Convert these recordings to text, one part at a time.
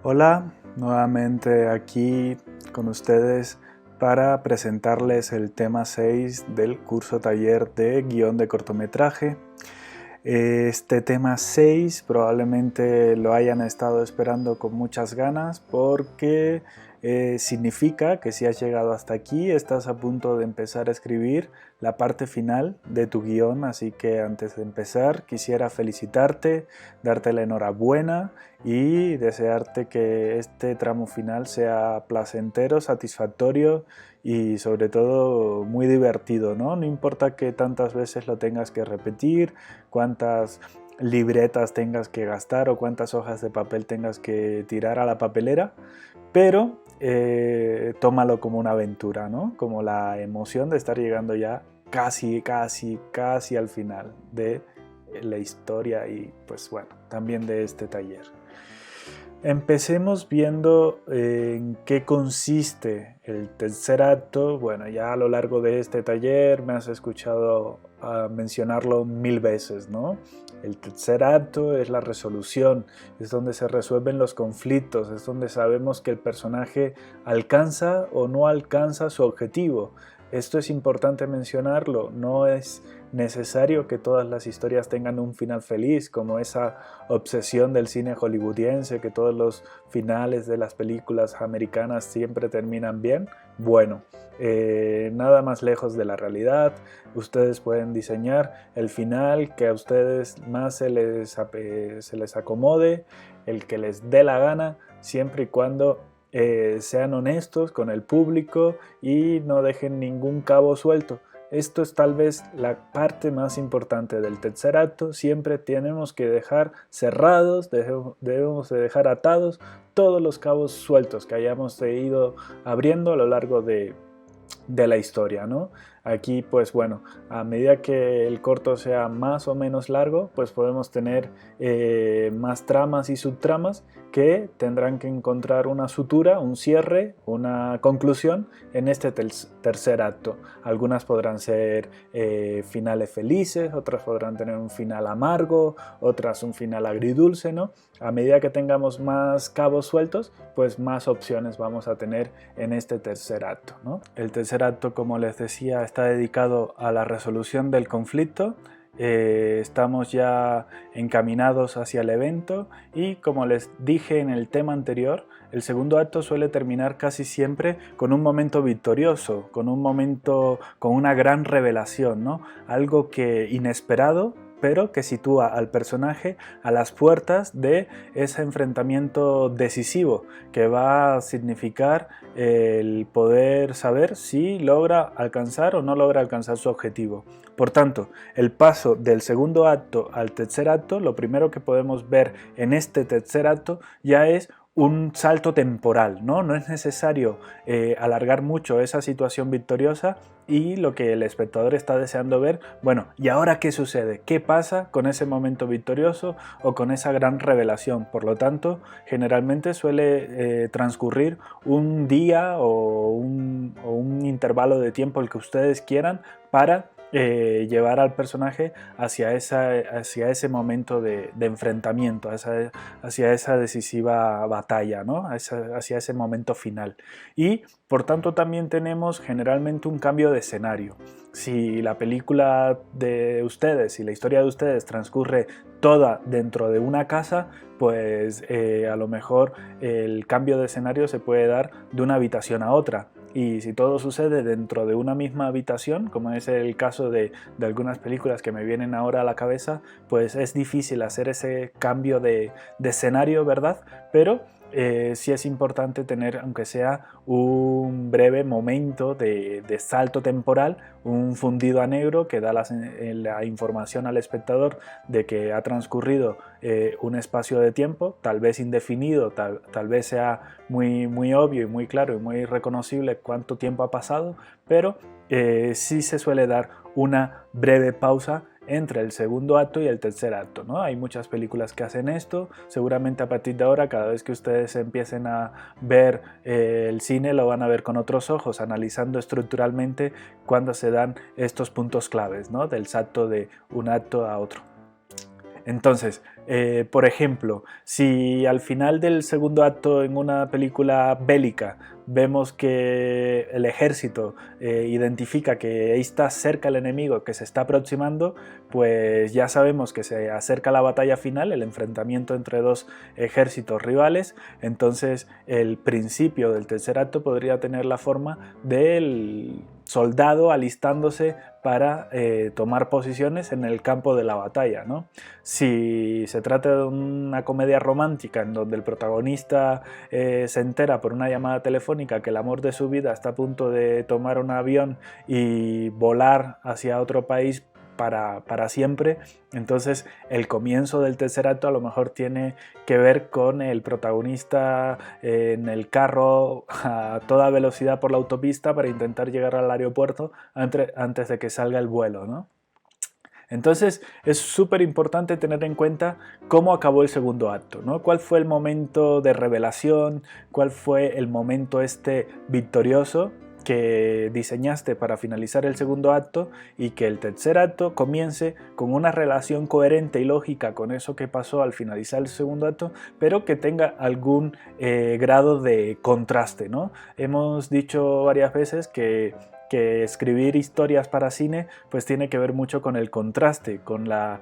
Hola, nuevamente aquí con ustedes para presentarles el tema 6 del curso taller de guión de cortometraje. Este tema 6 probablemente lo hayan estado esperando con muchas ganas porque significa que si has llegado hasta aquí estás a punto de empezar a escribir la parte final de tu guión, así que antes de empezar quisiera felicitarte, darte la enhorabuena y desearte que este tramo final sea placentero, satisfactorio y sobre todo muy divertido, ¿no? No importa que tantas veces lo tengas que repetir, cuántas libretas tengas que gastar o cuántas hojas de papel tengas que tirar a la papelera, pero tómalo como una aventura, ¿no? Como la emoción de estar llegando ya casi al final de la historia y pues bueno, también de este taller. Empecemos viendo en qué consiste el tercer acto. Bueno, ya a lo largo de este taller me has escuchado mencionarlo 1000 veces, ¿no? El tercer acto es la resolución, es donde se resuelven los conflictos, es donde sabemos que el personaje alcanza o no alcanza su objetivo. Esto es importante mencionarlo, no es necesario que todas las historias tengan un final feliz, como esa obsesión del cine hollywoodiense, que todos los finales de las películas americanas siempre terminan bien. Bueno, nada más lejos de la realidad. Ustedes pueden diseñar el final que a ustedes más se les acomode, el que les dé la gana, siempre y cuando sean honestos con el público y no dejen ningún cabo suelto. Esto es tal vez la parte más importante del tercer acto. Siempre tenemos que dejar cerrados, debemos de dejar atados todos los cabos sueltos que hayamos ido abriendo a lo largo de la historia, ¿no? Aquí, pues bueno, a medida que el corto sea más o menos largo, pues podemos tener más tramas y subtramas que tendrán que encontrar una sutura, un cierre, una conclusión en este tercer acto. Algunas podrán ser finales felices, otras podrán tener un final amargo, otras un final agridulce, ¿no? A medida que tengamos más cabos sueltos, pues más opciones vamos a tener en este tercer acto, ¿no? El tercer acto, como les decía, está dedicado a la resolución del conflicto. Estamos ya encaminados hacia el evento y, como les dije en el tema anterior, el segundo acto suele terminar casi siempre con un momento victorioso, con un momento con una gran revelación, ¿no? Algo que inesperado, pero que sitúa al personaje a las puertas de ese enfrentamiento decisivo que va a significar el poder saber si logra alcanzar o no logra alcanzar su objetivo. Por tanto, el paso del segundo acto al tercer acto, lo primero que podemos ver en este tercer acto ya es un salto temporal, ¿no? No es necesario alargar mucho esa situación victoriosa y lo que el espectador está deseando ver, bueno, ¿y ahora qué sucede? ¿Qué pasa con ese momento victorioso o con esa gran revelación? Por lo tanto, generalmente suele transcurrir un día o un intervalo de tiempo el que ustedes quieran para llevar al personaje hacia ese momento de enfrentamiento, hacia esa decisiva batalla, ¿no? Hacia ese momento final. Y por tanto también tenemos generalmente un cambio de escenario. Si la película de ustedes, si la historia de ustedes transcurre toda dentro de una casa, pues a lo mejor el cambio de escenario se puede dar de una habitación a otra. Y si todo sucede dentro de una misma habitación, como es el caso de algunas películas que me vienen ahora a la cabeza, pues es difícil hacer ese cambio de escenario, ¿verdad? Pero sí es importante tener, aunque sea un breve momento de salto temporal, un fundido a negro que da la información al espectador de que ha transcurrido un espacio de tiempo, tal vez indefinido, tal vez sea muy obvio y muy claro y muy reconocible cuánto tiempo ha pasado, pero sí se suele dar una breve pausa entre el segundo acto y el tercer acto, ¿no? Hay muchas películas que hacen esto, seguramente a partir de ahora, cada vez que ustedes empiecen a ver el cine, lo van a ver con otros ojos, analizando estructuralmente cuándo se dan estos puntos claves, ¿no? Del salto de un acto a otro. Entonces, por ejemplo, si al final del segundo acto en una película bélica vemos que el ejército identifica que ahí está cerca el enemigo, que se está aproximando, pues ya sabemos que se acerca la batalla final, el enfrentamiento entre dos ejércitos rivales. Entonces el principio del tercer acto podría tener la forma del soldado alistándose para tomar posiciones en el campo de la batalla, ¿no? Si se trata de una comedia romántica en donde el protagonista se entera por una llamada telefónica que el amor de su vida está a punto de tomar un avión y volar hacia otro país para siempre, entonces el comienzo del tercer acto a lo mejor tiene que ver con el protagonista en el carro a toda velocidad por la autopista para intentar llegar al aeropuerto antes de que salga el vuelo, ¿no? Entonces es súper importante tener en cuenta cómo acabó el segundo acto, ¿no? ¿Cuál fue el momento de revelación? ¿Cuál fue el momento victorioso que diseñaste para finalizar el segundo acto y que el tercer acto comience con una relación coherente y lógica con eso que pasó al finalizar el segundo acto, pero que tenga algún grado de contraste, ¿no? Hemos dicho varias veces que escribir historias para cine pues tiene que ver mucho con el contraste, con la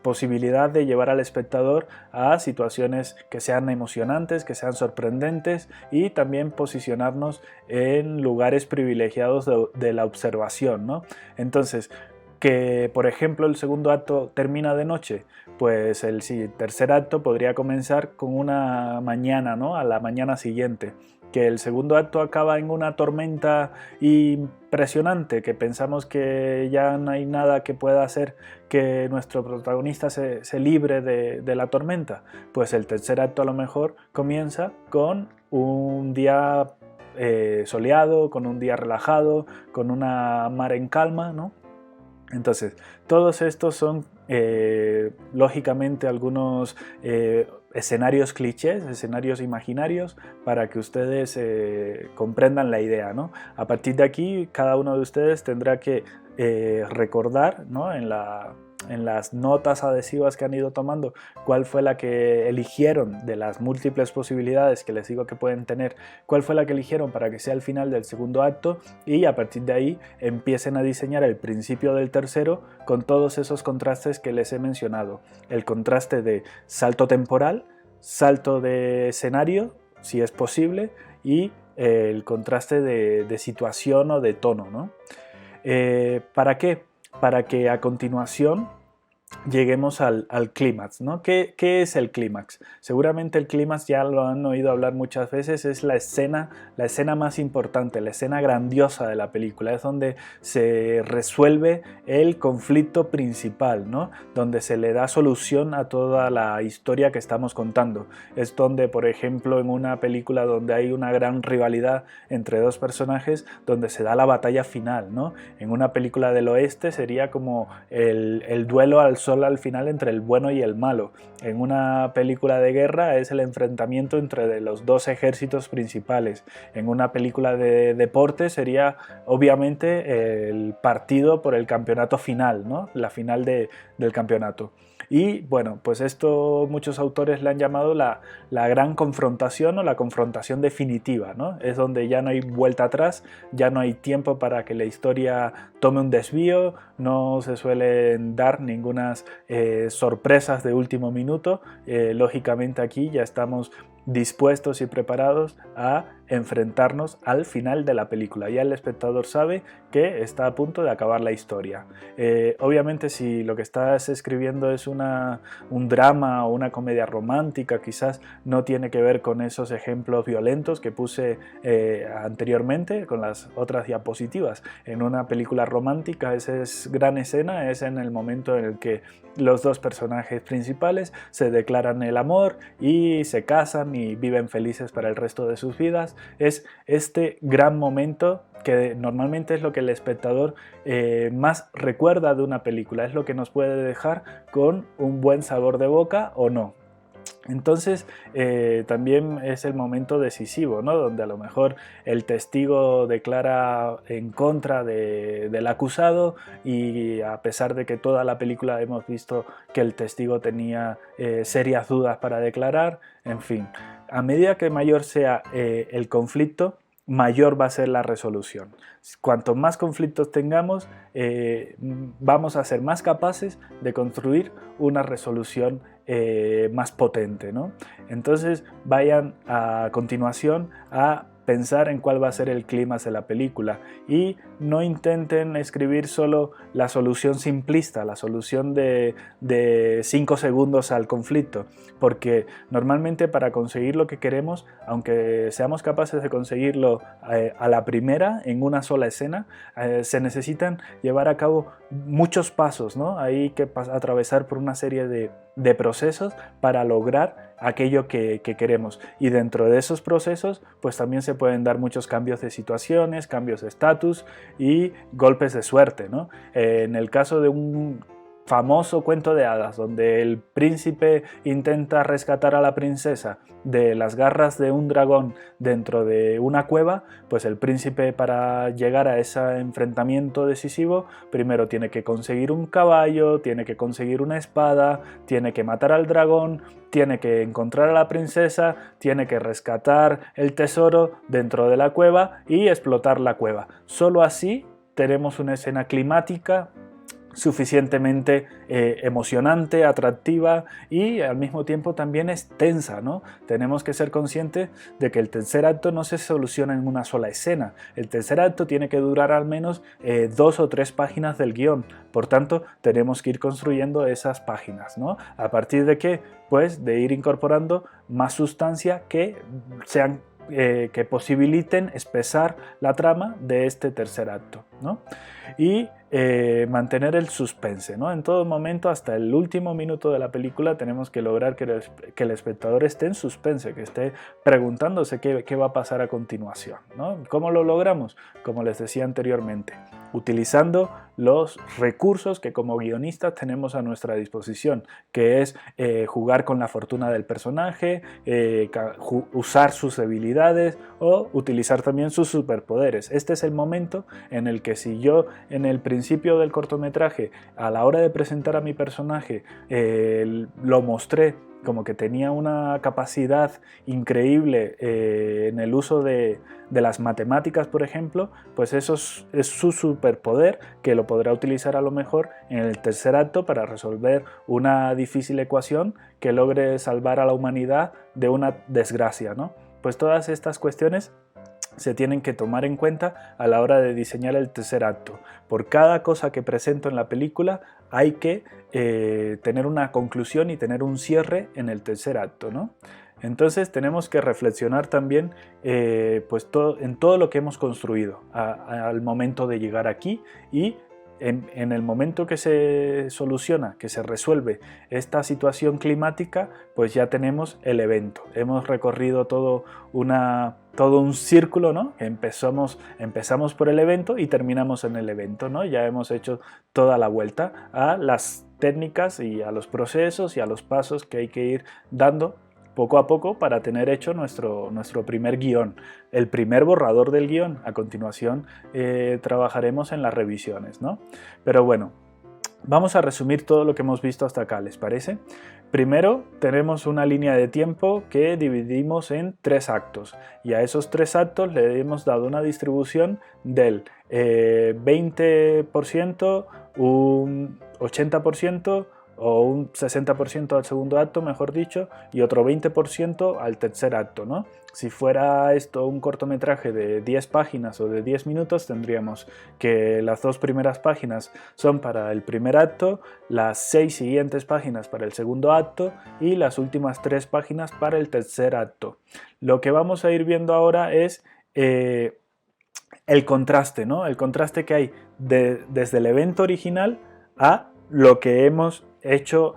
posibilidad de llevar al espectador a situaciones que sean emocionantes, que sean sorprendentes y también posicionarnos en lugares privilegiados de la observación, ¿no? Entonces, que por ejemplo el segundo acto termina de noche, pues el tercer acto podría comenzar con una mañana, ¿no? A la mañana siguiente. Que el segundo acto acaba en una tormenta impresionante, que pensamos que ya no hay nada que pueda hacer que nuestro protagonista se libre de la tormenta, pues el tercer acto a lo mejor comienza con un día soleado, con un día relajado, con una mar en calma, ¿no? Entonces, todos estos son lógicamente algunos escenarios clichés, escenarios imaginarios para que ustedes comprendan la idea, ¿no? A partir de aquí, cada uno de ustedes tendrá que recordar, ¿no? En las notas adhesivas que han ido tomando, cuál fue la que eligieron de las múltiples posibilidades que les digo que pueden tener, cuál fue la que eligieron para que sea el final del segundo acto y a partir de ahí empiecen a diseñar el principio del tercero con todos esos contrastes que les he mencionado. El contraste de salto temporal, salto de escenario, si es posible, y el contraste de situación o de tono, ¿no? ¿Para qué? Para que a continuación lleguemos al clímax, ¿no? ¿Qué es el clímax? Seguramente el clímax ya lo han oído hablar muchas veces, es la escena más importante, la escena grandiosa de la película, es donde se resuelve el conflicto principal, ¿no? Donde se le da solución a toda la historia que estamos contando. Es donde, por ejemplo, en una película donde hay una gran rivalidad entre dos personajes, donde se da la batalla final, ¿no? En una película del oeste sería como el duelo al sol al final entre el bueno y el malo. En una película de guerra es el enfrentamiento entre los dos ejércitos principales. En una película de deporte sería obviamente el partido por el campeonato final, ¿no? La final del campeonato. Y bueno, pues esto muchos autores le han llamado la gran confrontación o la confrontación definitiva, ¿no? Es donde ya no hay vuelta atrás, ya no hay tiempo para que la historia tome un desvío, no se suelen dar ninguna sorpresas de último minuto. Lógicamente aquí ya estamos dispuestos y preparados a enfrentarnos al final de la película. Ya el espectador sabe que está a punto de acabar la historia. Obviamente si lo que estás escribiendo es un drama o una comedia romántica, quizás no tiene que ver con esos ejemplos violentos que puse anteriormente con las otras diapositivas. En una película romántica esa gran escena es en el momento en el que los dos personajes principales se declaran el amor y se casan y viven felices para el resto de sus vidas. Es este gran momento que normalmente es lo que el espectador más recuerda de una película, es lo que nos puede dejar con un buen sabor de boca o no. Entonces también es el momento decisivo, ¿no? Donde a lo mejor el testigo declara en contra del acusado y a pesar de que toda la película hemos visto que el testigo tenía serias dudas para declarar, en fin, a medida que mayor sea el conflicto, mayor va a ser la resolución. Cuanto más conflictos tengamos, vamos a ser más capaces de construir una resolución más potente, ¿no? Entonces vayan a continuación a pensar en cuál va a ser el clímax de la película y no intenten escribir solo la solución simplista, la solución de 5 segundos al conflicto, porque normalmente para conseguir lo que queremos, aunque seamos capaces de conseguirlo a la primera, en una sola escena, se necesitan llevar a cabo muchos pasos, ¿no? Hay que atravesar por una serie de procesos para lograr aquello que queremos, y dentro de esos procesos pues también se pueden dar muchos cambios de situaciones, cambios de estatus y golpes de suerte, ¿no? En el caso de un famoso cuento de hadas donde el príncipe intenta rescatar a la princesa de las garras de un dragón dentro de una cueva, pues el príncipe, para llegar a ese enfrentamiento decisivo, primero tiene que conseguir un caballo, tiene que conseguir una espada, tiene que matar al dragón, tiene que encontrar a la princesa, tiene que rescatar el tesoro dentro de la cueva y explotar la cueva. Solo así tenemos una escena climática suficientemente emocionante, atractiva y al mismo tiempo también es tensa, ¿no? Tenemos que ser conscientes de que el tercer acto no se soluciona en una sola escena. El tercer acto tiene que durar al menos 2 o 3 páginas del guión. Por tanto, tenemos que ir construyendo esas páginas, ¿no? ¿A partir de qué? Pues de ir incorporando más sustancia que sean que posibiliten espesar la trama de este tercer acto, ¿no? Y mantener el suspense, ¿no? En todo momento, hasta el último minuto de la película, tenemos que lograr que el espectador esté en suspense, que esté preguntándose qué va a pasar a continuación, ¿no? ¿Cómo lo logramos? Como les decía anteriormente, utilizando los recursos que como guionistas tenemos a nuestra disposición, que es jugar con la fortuna del personaje, usar sus debilidades o utilizar también sus superpoderes. Este es el momento en el que, si yo en el principio del cortometraje, a la hora de presentar a mi personaje, lo mostré como que tenía una capacidad increíble en el uso de las matemáticas, por ejemplo, pues eso es su superpoder, que lo podrá utilizar a lo mejor en el tercer acto para resolver una difícil ecuación que logre salvar a la humanidad de una desgracia, ¿no? Pues todas estas cuestiones se tienen que tomar en cuenta a la hora de diseñar el tercer acto. Por cada cosa que presento en la película hay que tener una conclusión y tener un cierre en el tercer acto, ¿no? Entonces tenemos que reflexionar también pues en todo lo que hemos construido al momento de llegar aquí, y en el momento que se soluciona, que se resuelve esta situación climática, pues ya tenemos el evento. Hemos recorrido todo un círculo, ¿no? Empezamos por el evento y terminamos en el evento, ¿no? Ya hemos hecho toda la vuelta a las técnicas y a los procesos y a los pasos que hay que ir dando poco a poco para tener hecho nuestro primer guión, el primer borrador del guión. A continuación trabajaremos en las revisiones, ¿no? Pero bueno, vamos a resumir todo lo que hemos visto hasta acá, ¿les parece? Primero tenemos una línea de tiempo que dividimos en 3 actos, y a esos 3 actos le hemos dado una distribución del 20%, un 80%, o un 60% al segundo acto, mejor dicho, y otro 20% al tercer acto, ¿no? Si fuera esto un cortometraje de 10 páginas o de 10 minutos, tendríamos que las 2 primeras páginas son para el primer acto, las 6 siguientes páginas para el segundo acto y las últimas 3 páginas para el tercer acto. Lo que vamos a ir viendo ahora es el contraste, ¿no? El contraste que hay desde el evento original a lo que hemos hecho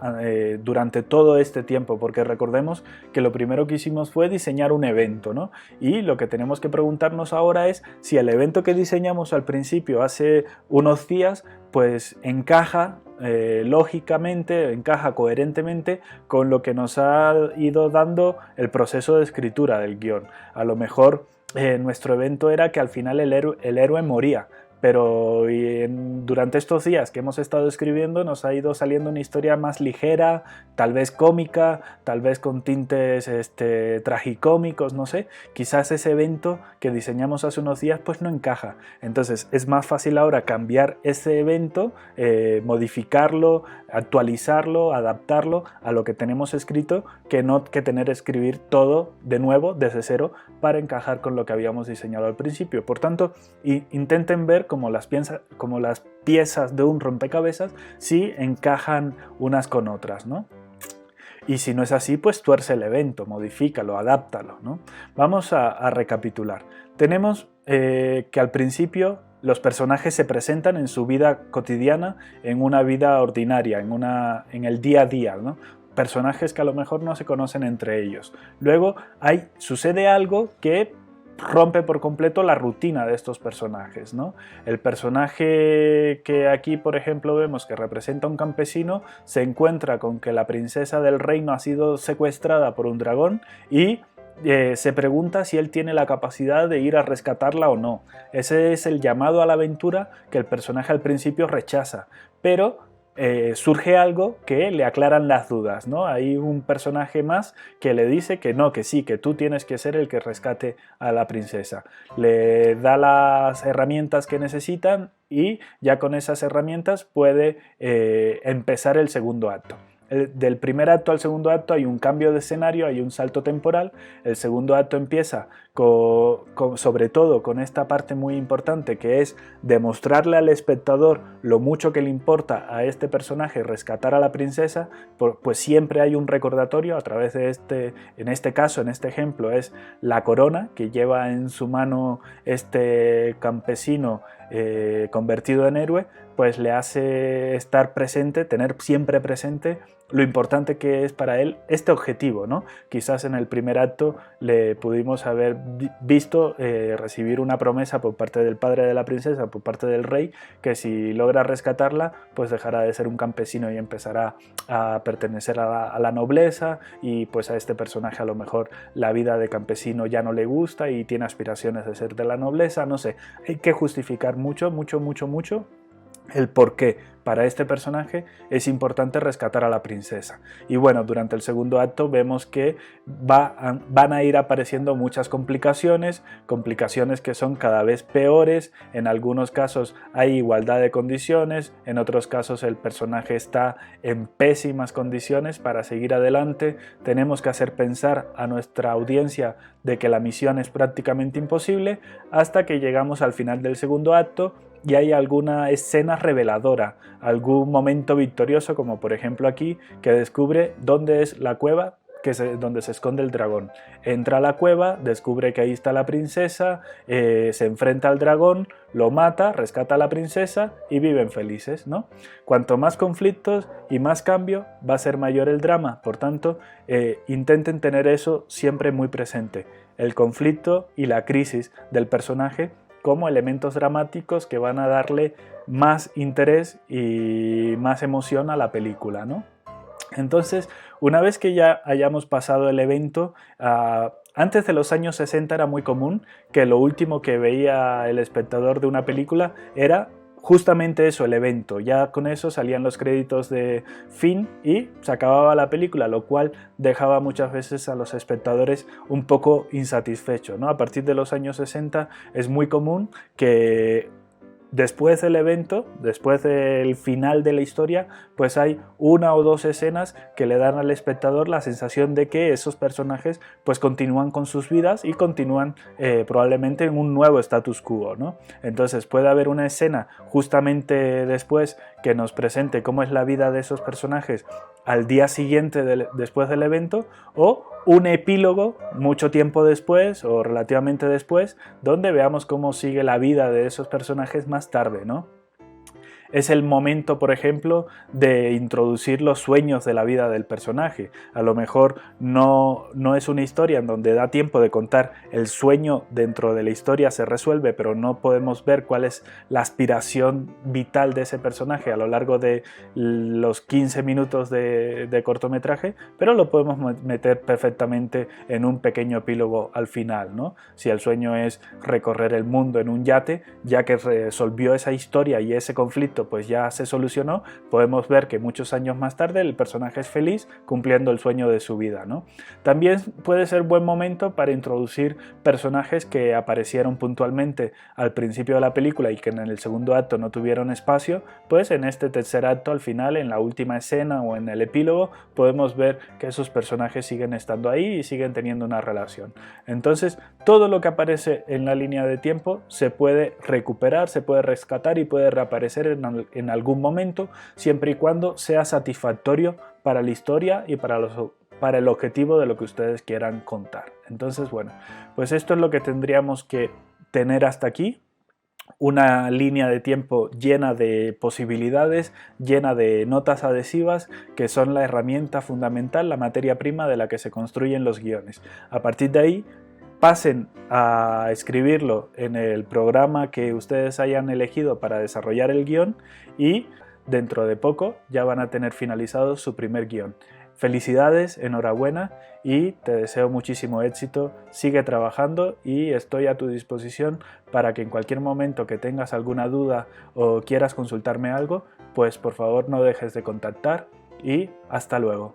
durante todo este tiempo, porque recordemos que lo primero que hicimos fue diseñar un evento, ¿no? Y lo que tenemos que preguntarnos ahora es si el evento que diseñamos al principio hace unos días pues encaja lógicamente, encaja coherentemente con lo que nos ha ido dando el proceso de escritura del guión. A lo mejor nuestro evento era que al final el héroe moría, pero durante estos días que hemos estado escribiendo nos ha ido saliendo una historia más ligera, tal vez cómica, tal vez con tintes tragicómicos, no sé. Quizás ese evento que diseñamos hace unos días pues no encaja. Entonces es más fácil ahora cambiar ese evento, modificarlo, actualizarlo, adaptarlo a lo que tenemos escrito, que no que tener que escribir todo de nuevo, desde cero, para encajar con lo que habíamos diseñado al principio. Por tanto, intenten ver como las piezas de un rompecabezas si encajan unas con otras, ¿no? Y si no es así, pues tuerce el evento, modifícalo, adáptalo, ¿no? Vamos a recapitular. Tenemos que al principio los personajes se presentan en su vida cotidiana, en una vida ordinaria, en el día a día, ¿no? Personajes que a lo mejor no se conocen entre ellos. Luego sucede algo que rompe por completo la rutina de estos personajes, ¿no? El personaje que aquí, por ejemplo, vemos que representa a un campesino se encuentra con que la princesa del reino ha sido secuestrada por un dragón y se pregunta si él tiene la capacidad de ir a rescatarla o no. Ese es el llamado a la aventura que el personaje al principio rechaza, pero surge algo que le aclaran las dudas, ¿no? Hay un personaje más que le dice que no, que sí, que tú tienes que ser el que rescate a la princesa. Le da las herramientas que necesitan y ya con esas herramientas puede empezar el segundo acto. Del primer acto al segundo acto hay un cambio de escenario, hay un salto temporal. El segundo acto empieza sobre todo con esta parte muy importante, que es demostrarle al espectador lo mucho que le importa a este personaje rescatar a la princesa. Pues siempre hay un recordatorio a través de en este caso, en este ejemplo, es la corona que lleva en su mano este campesino convertido en héroe, pues le hace estar presente, tener siempre presente lo importante que es para él este objetivo, ¿no? Quizás en el primer acto le pudimos haber visto recibir una promesa por parte del padre de la princesa, por parte del rey, que si logra rescatarla, pues dejará de ser un campesino y empezará a pertenecer a la nobleza, y pues a este personaje a lo mejor la vida de campesino ya no le gusta y tiene aspiraciones de ser de la nobleza, no sé. Hay que justificar mucho el por qué para este personaje es importante rescatar a la princesa. Y bueno, durante el segundo acto vemos que van a ir apareciendo muchas complicaciones que son cada vez peores. En algunos casos hay igualdad de condiciones, en otros casos el personaje está en pésimas condiciones para seguir adelante. Tenemos que hacer pensar a nuestra audiencia de que la misión es prácticamente imposible, hasta que llegamos al final del segundo acto y hay alguna escena reveladora, algún momento victorioso, como por ejemplo aquí, que descubre dónde es la cueva donde se esconde el dragón. Entra a la cueva, descubre que ahí está la princesa, se enfrenta al dragón, lo mata, rescata a la princesa y viven felices, ¿no? Cuanto más conflictos y más cambio, va a ser mayor el drama. Por tanto, intenten tener eso siempre muy presente, el conflicto y la crisis del personaje como elementos dramáticos que van a darle más interés y más emoción a la película, ¿no? Entonces, una vez que ya hayamos pasado el evento, antes de los años 60 era muy común que lo último que veía el espectador de una película era justamente eso, el evento. Ya con eso salían los créditos de fin y se acababa la película, lo cual dejaba muchas veces a los espectadores un poco insatisfechos, ¿no? A partir de los años 60 es muy común que después del evento, después del final de la historia, pues hay una o dos escenas que le dan al espectador la sensación de que esos personajes pues continúan con sus vidas y continúan probablemente en un nuevo status quo, ¿no? Entonces puede haber una escena justamente después que nos presente cómo es la vida de esos personajes al día siguiente después del evento, o un epílogo mucho tiempo después o relativamente después, donde veamos cómo sigue la vida de esos personajes más tarde, ¿no? es el momento, por ejemplo, de introducir los sueños de la vida del personaje. A lo mejor no es una historia en donde da tiempo de contar el sueño dentro de la historia, se resuelve, pero no podemos ver cuál es la aspiración vital de ese personaje a lo largo de los 15 minutos de cortometraje, pero lo podemos meter perfectamente en un pequeño epílogo al final, ¿no? Si el sueño es recorrer el mundo en un yate, ya que resolvió esa historia y ese conflicto pues ya se solucionó, podemos ver que muchos años más tarde el personaje es feliz cumpliendo el sueño de su vida, ¿no? También puede ser buen momento para introducir personajes que aparecieron puntualmente al principio de la película y que en el segundo acto no tuvieron espacio, pues en este tercer acto al final, en la última escena o en el epílogo, podemos ver que esos personajes siguen estando ahí y siguen teniendo una relación. Entonces, todo lo que aparece en la línea de tiempo se puede recuperar, se puede rescatar y puede reaparecer en algún momento, siempre y cuando sea satisfactorio para la historia y para el objetivo de lo que ustedes quieran contar. Entonces, bueno, pues esto es lo que tendríamos que tener hasta aquí. Una línea de tiempo llena de posibilidades, llena de notas adhesivas, que son la herramienta fundamental, la materia prima de la que se construyen los guiones. A partir de ahí, pasen a escribirlo en el programa que ustedes hayan elegido para desarrollar el guión y dentro de poco ya van a tener finalizado su primer guión. Felicidades, enhorabuena y te deseo muchísimo éxito, sigue trabajando y estoy a tu disposición para que en cualquier momento que tengas alguna duda o quieras consultarme algo, pues por favor no dejes de contactar y hasta luego.